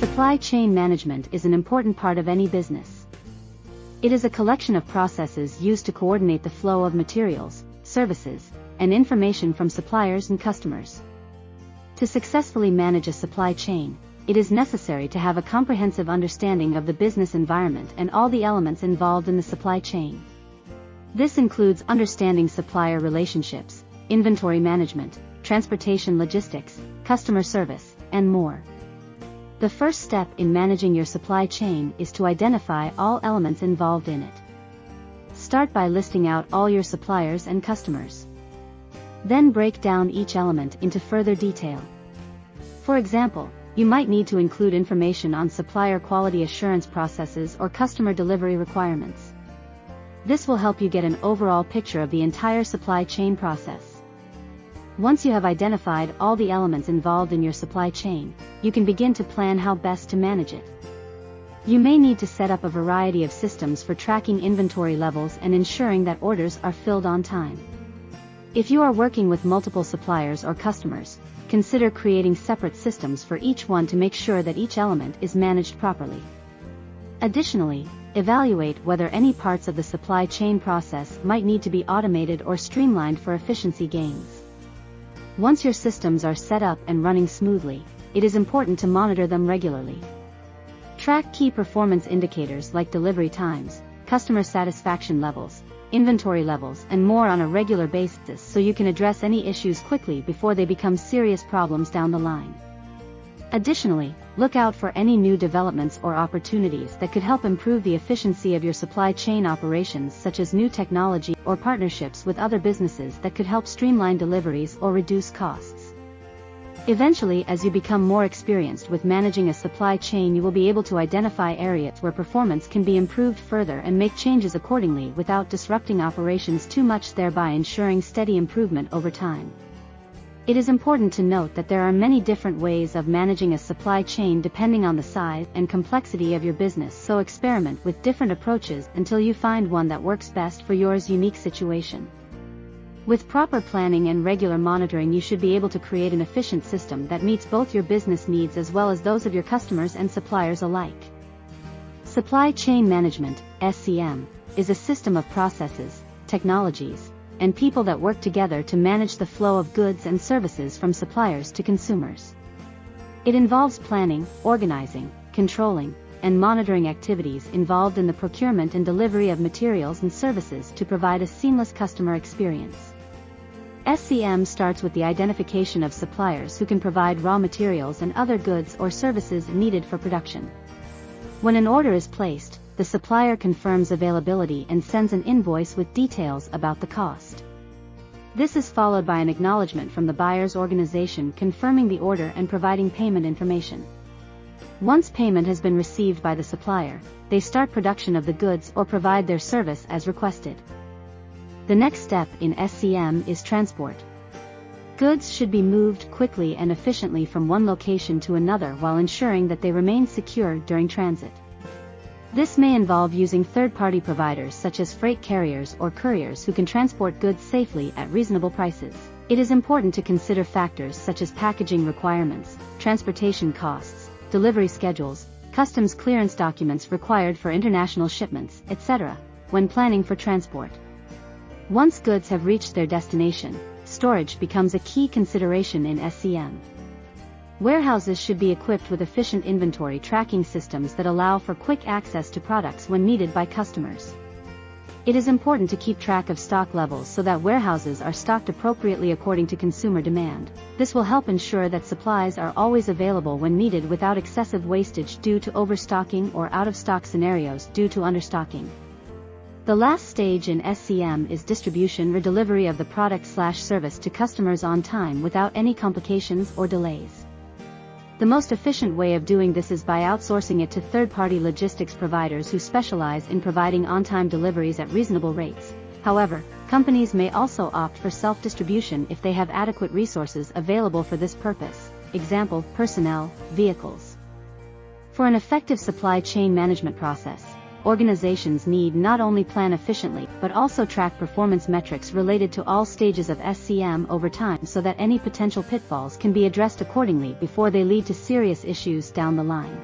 Supply chain management is an important part of any business. It is a collection of processes used to coordinate the flow of materials, services, and information from suppliers and customers. To successfully manage a supply chain, it is necessary to have a comprehensive understanding of the business environment and all the elements involved in the supply chain. This includes understanding supplier relationships, inventory management, transportation logistics, customer service, and more. The first step in managing your supply chain is to identify all elements involved in it. Start by listing out all your suppliers and customers. Then break down each element into further detail. For example, you might need to include information on supplier quality assurance processes or customer delivery requirements. This will help you get an overall picture of the entire supply chain process. Once you have identified all the elements involved in your supply chain, you can begin to plan how best to manage it. You may need to set up a variety of systems for tracking inventory levels and ensuring that orders are filled on time. If you are working with multiple suppliers or customers, consider creating separate systems for each one to make sure that each element is managed properly. Additionally, evaluate whether any parts of the supply chain process might need to be automated or streamlined for efficiency gains. Once your systems are set up and running smoothly, it is important to monitor them regularly. Track key performance indicators like delivery times, customer satisfaction levels, inventory levels, and more on a regular basis so you can address any issues quickly before they become serious problems down the line. Additionally, look out for any new developments or opportunities that could help improve the efficiency of your supply chain operations, such as new technology or partnerships with other businesses that could help streamline deliveries or reduce costs. Eventually, as you become more experienced with managing a supply chain, you will be able to identify areas where performance can be improved further and make changes accordingly without disrupting operations too much, thereby ensuring steady improvement over time. It is important to note that there are many different ways of managing a supply chain depending on the size and complexity of your business, so experiment with different approaches until you find one that works best for your unique situation. With proper planning and regular monitoring, you should be able to create an efficient system that meets both your business needs as well as those of your customers and suppliers alike. Supply chain management, SCM, is a system of processes, technologies, and people that work together to manage the flow of goods and services from suppliers to consumers. It involves planning, organizing, controlling, and monitoring activities involved in the procurement and delivery of materials and services to provide a seamless customer experience. SCM starts with the identification of suppliers who can provide raw materials and other goods or services needed for production. When an order is placed, the supplier confirms availability and sends an invoice with details about the cost. This is followed by an acknowledgement from the buyer's organization confirming the order and providing payment information. Once payment has been received by the supplier, they start production of the goods or provide their service as requested. The next step in SCM is transport. Goods should be moved quickly and efficiently from one location to another while ensuring that they remain secure during transit. This may involve using third-party providers such as freight carriers or couriers who can transport goods safely at reasonable prices. It is important to consider factors such as packaging requirements, transportation costs, delivery schedules, customs clearance documents required for international shipments, etc., when planning for transport. Once goods have reached their destination, storage becomes a key consideration in SCM. Warehouses should be equipped with efficient inventory tracking systems that allow for quick access to products when needed by customers. It is important to keep track of stock levels so that warehouses are stocked appropriately according to consumer demand. This will help ensure that supplies are always available when needed without excessive wastage due to overstocking or out-of-stock scenarios due to understocking. The last stage in SCM is distribution or delivery of the product/service to customers on time without any complications or delays. The most efficient way of doing this is by outsourcing it to third-party logistics providers who specialize in providing on-time deliveries at reasonable rates. However, companies may also opt for self-distribution if they have adequate resources available for this purpose. Example, personnel, vehicles. For an effective supply chain management process, organizations need not only plan efficiently but also track performance metrics related to all stages of SCM over time so that any potential pitfalls can be addressed accordingly before they lead to serious issues down the line.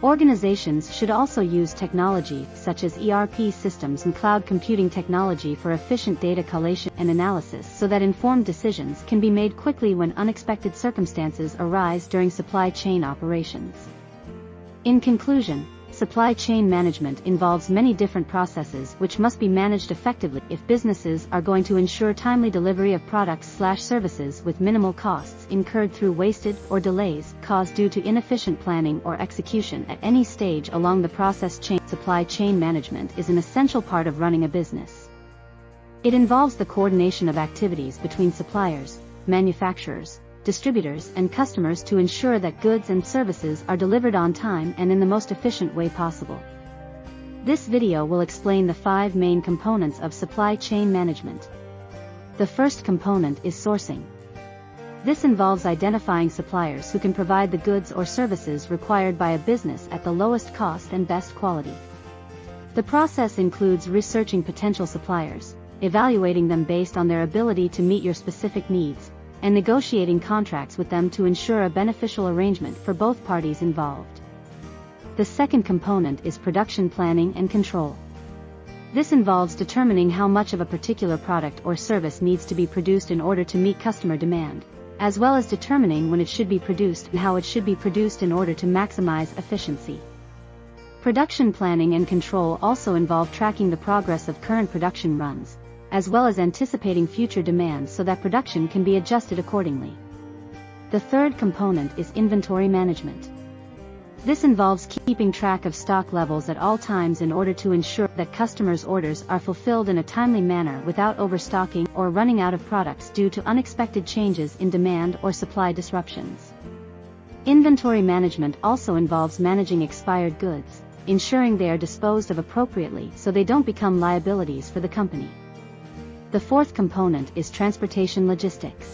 Organizations should also use technology such as ERP systems and cloud computing technology for efficient data collation and analysis so that informed decisions can be made quickly when unexpected circumstances arise during supply chain operations. In conclusion, supply chain management involves many different processes which must be managed effectively if businesses are going to ensure timely delivery of products/services with minimal costs incurred through wasted or delays caused due to inefficient planning or execution at any stage along the process chain. Supply chain management is an essential part of running a business. It involves the coordination of activities between suppliers, manufacturers, distributors and customers to ensure that goods and services are delivered on time and in the most efficient way possible. This video will explain the 5 main components of supply chain management. The first component is sourcing. This involves identifying suppliers who can provide the goods or services required by a business at the lowest cost and best quality. The process includes researching potential suppliers, evaluating them based on their ability to meet your specific needs, and negotiating contracts with them to ensure a beneficial arrangement for both parties involved. The second component is production planning and control. This involves determining how much of a particular product or service needs to be produced in order to meet customer demand, as well as determining when it should be produced and how it should be produced in order to maximize efficiency. Production planning and control also involve tracking the progress of current production runs, as well as anticipating future demands so that production can be adjusted accordingly. The third component is inventory management. This involves keeping track of stock levels at all times in order to ensure that customers' orders are fulfilled in a timely manner without overstocking or running out of products due to unexpected changes in demand or supply disruptions. Inventory management also involves managing expired goods, ensuring they are disposed of appropriately so they don't become liabilities for the company. The fourth component is transportation logistics.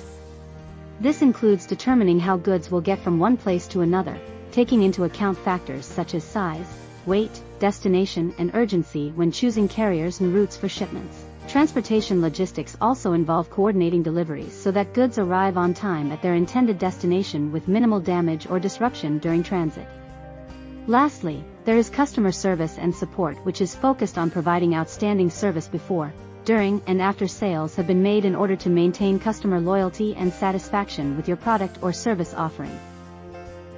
This includes determining how goods will get from one place to another, taking into account factors such as size, weight, destination, and urgency when choosing carriers and routes for shipments. Transportation logistics also involve coordinating deliveries so that goods arrive on time at their intended destination with minimal damage or disruption during transit. Lastly, there is customer service and support, which is focused on providing outstanding service before, during, and after sales have been made in order to maintain customer loyalty and satisfaction with your product or service offering.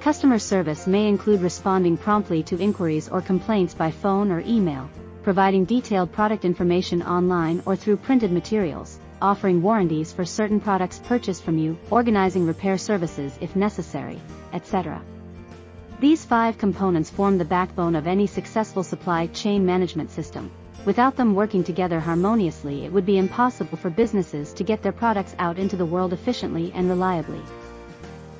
Customer service may include responding promptly to inquiries or complaints by phone or email, providing detailed product information online or through printed materials, offering warranties for certain products purchased from you, organizing repair services if necessary, etc. These 5 components form the backbone of any successful supply chain management system. Without them working together harmoniously, it would be impossible for businesses to get their products out into the world efficiently and reliably.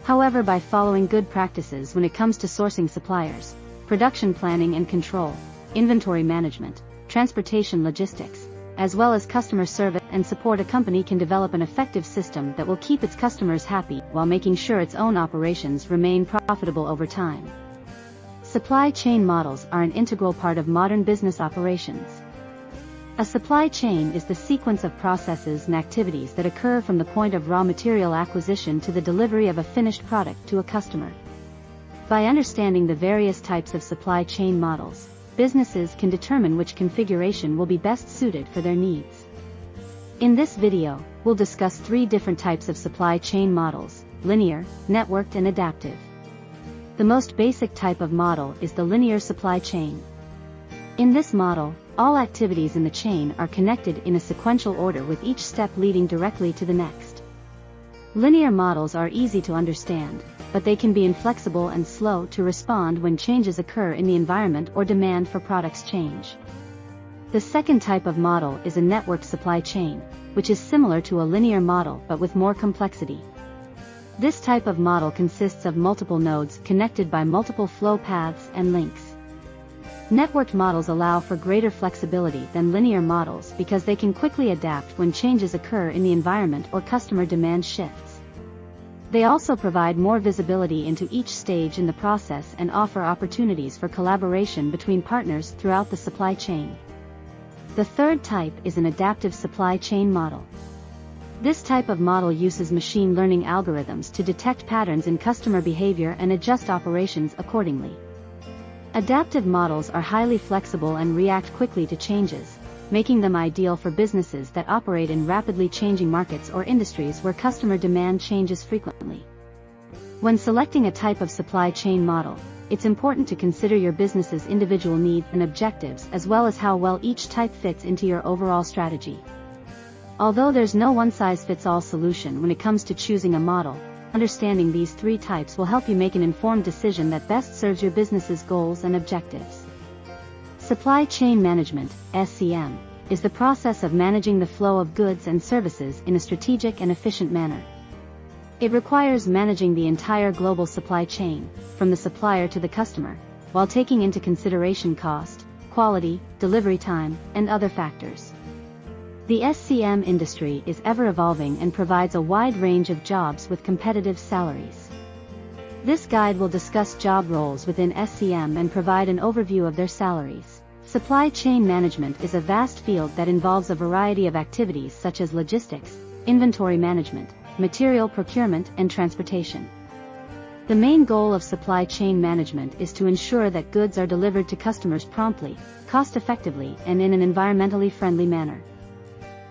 However, by following good practices when it comes to sourcing suppliers, production planning and control, inventory management, transportation logistics, as well as customer service and support, a company can develop an effective system that will keep its customers happy while making sure its own operations remain profitable over time. Supply chain models are an integral part of modern business operations. A supply chain is the sequence of processes and activities that occur from the point of raw material acquisition to the delivery of a finished product to a customer. By understanding the various types of supply chain models, businesses can determine which configuration will be best suited for their needs. In this video, we'll discuss 3 different types of supply chain models: linear, networked, and adaptive. The most basic type of model is the linear supply chain. In this model, all activities in the chain are connected in a sequential order with each step leading directly to the next. Linear models are easy to understand, but they can be inflexible and slow to respond when changes occur in the environment or demand for products change. The second type of model is a networked supply chain, which is similar to a linear model but with more complexity. This type of model consists of multiple nodes connected by multiple flow paths and links. Networked models allow for greater flexibility than linear models because they can quickly adapt when changes occur in the environment or customer demand shifts. They also provide more visibility into each stage in the process and offer opportunities for collaboration between partners throughout the supply chain. The third type is an adaptive supply chain model. This type of model uses machine learning algorithms to detect patterns in customer behavior and adjust operations accordingly. Adaptive models are highly flexible and react quickly to changes, making them ideal for businesses that operate in rapidly changing markets or industries where customer demand changes frequently. When selecting a type of supply chain model, it's important to consider your business's individual needs and objectives as well as how well each type fits into your overall strategy. Although there's no one-size-fits-all solution when it comes to choosing a model, understanding these three types will help you make an informed decision that best serves your business's goals and objectives. Supply chain management, SCM, is the process of managing the flow of goods and services in a strategic and efficient manner. It requires managing the entire global supply chain, from the supplier to the customer, while taking into consideration cost, quality, delivery time, and other factors. The SCM industry is ever-evolving and provides a wide range of jobs with competitive salaries. This guide will discuss job roles within SCM and provide an overview of their salaries. Supply chain management is a vast field that involves a variety of activities such as logistics, inventory management, material procurement, and transportation. The main goal of supply chain management is to ensure that goods are delivered to customers promptly, cost-effectively, and in an environmentally friendly manner.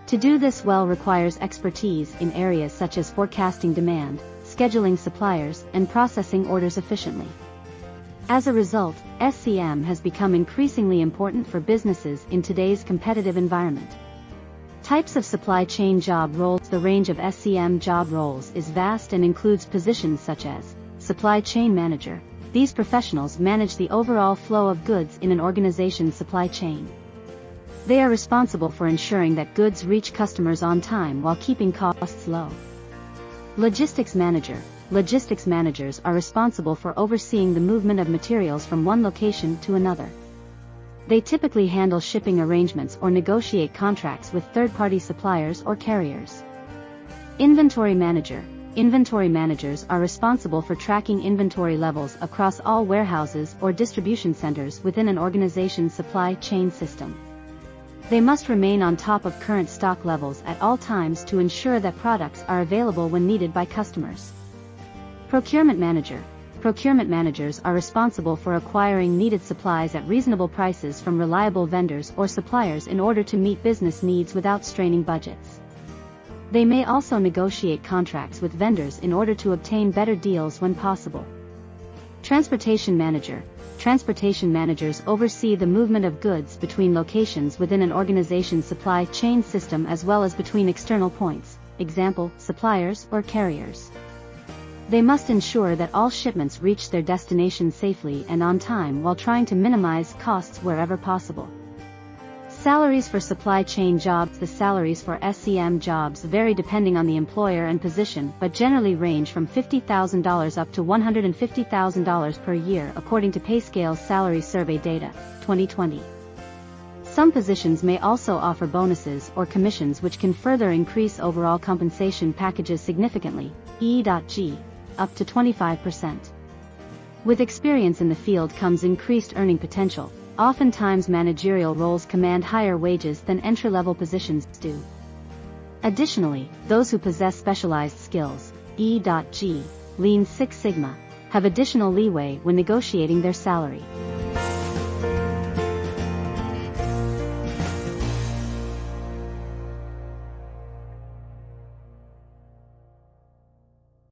To do this well requires expertise in areas such as forecasting demand, scheduling suppliers, and processing orders efficiently. As a result, SCM has become increasingly important for businesses in today's competitive environment. Types of supply chain job roles. The range of SCM job roles is vast and includes positions such as supply chain manager. These professionals manage the overall flow of goods in an organization's supply chain. They are responsible for ensuring that goods reach customers on time while keeping costs low. Logistics manager. Logistics managers are responsible for overseeing the movement of materials from one location to another. They typically handle shipping arrangements or negotiate contracts with third-party suppliers or carriers. Inventory manager. Inventory managers are responsible for tracking inventory levels across all warehouses or distribution centers within an organization's supply chain system. They must remain on top of current stock levels at all times to ensure that products are available when needed by customers. Procurement manager. Procurement managers are responsible for acquiring needed supplies at reasonable prices from reliable vendors or suppliers in order to meet business needs without straining budgets. They may also negotiate contracts with vendors in order to obtain better deals when possible. Transportation manager. Transportation managers oversee the movement of goods between locations within an organization's supply chain system as well as between external points, example, suppliers or carriers. They must ensure that all shipments reach their destination safely and on time while trying to minimize costs wherever possible. Salaries for supply chain jobs. The salaries for SCM jobs vary depending on the employer and position, but generally range from $50,000 up to $150,000 per year according to PayScale's salary survey data, 2020. Some positions may also offer bonuses or commissions which can further increase overall compensation packages significantly, e.g., up to 25%. With experience in the field comes increased earning potential. Oftentimes managerial roles command higher wages than entry-level positions do. Additionally, those who possess specialized skills, e.g., Lean Six Sigma, have additional leeway when negotiating their salary.